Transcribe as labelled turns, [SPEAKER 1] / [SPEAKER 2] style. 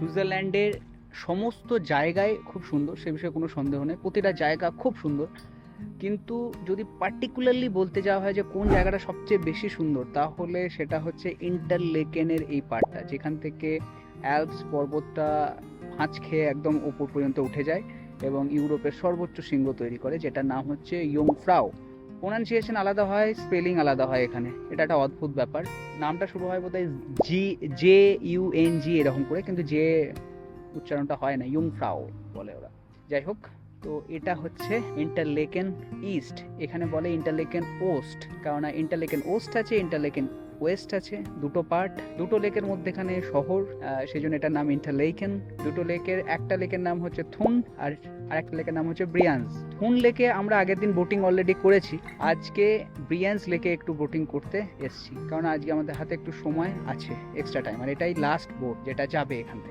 [SPEAKER 1] সুইজারল্যান্ডের সমস্ত জায়গায় খুব সুন্দর, সে বিষয়ে কোনো সন্দেহ নেই, প্রতিটা জায়গা খুব সুন্দর। কিন্তু যদি পার্টিকুলারলি বলতে যাওয়া হয় যে কোন জায়গাটা সবচেয়ে বেশি সুন্দর, তাহলে সেটা হচ্ছে ইন্টারলেকেনের এই পার্টটা, যেখান থেকে অ্যালপস পর্বতটা ভাঁজ খেয়ে একদম ওপর পর্যন্ত উঠে যায় এবং ইউরোপের সর্বোচ্চ শৃঙ্গ তৈরি করে, যেটার নাম হচ্ছে ইয়ংফ্রাউ। প্রোনাউন্সিয়েশন আলাদা হয়, স্পেলিং আলাদা হয় এখানে, এটা একটা অদ্ভুত ব্যাপার। নামটা শুরু হয় বোধহয় JUNG এরকম করে, কিন্তু যে উচ্চারণটা হয় না, ইয়ংফ্রাউ বলে ওরা। যাই হোক, তো এটা হচ্ছে ইন্টারলেকেন ইস্ট, এখানে বলে ইন্টারলেকেন ওস্ট, কারণ ইন্টারলেকেন ওস্ট আছে, ইন্টারলেকেন ওয়েস্ট আছে, দুটো পার্ট, দুটো লেকের মধ্যেখানে শহর, সেই জন্য এটার নাম ইন্টারলেকেন। দুটো লেকের, একটা লেকের নাম হচ্ছে থুন আর আরেকটা লেকের নাম হচ্ছে ব্রিয়ান্স। থুন লেকে আমরা আগের দিন বোটিং অলরেডি করেছি, আজকে ব্রিয়ান্স লেকে একটু বোটিং করতে এসছি, কারণ আজকে আমাদের হাতে একটু সময় আছে, এক্সট্রা টাইম, আর এটাই লাস্ট বোট যেটা যাবে এখান থেকে।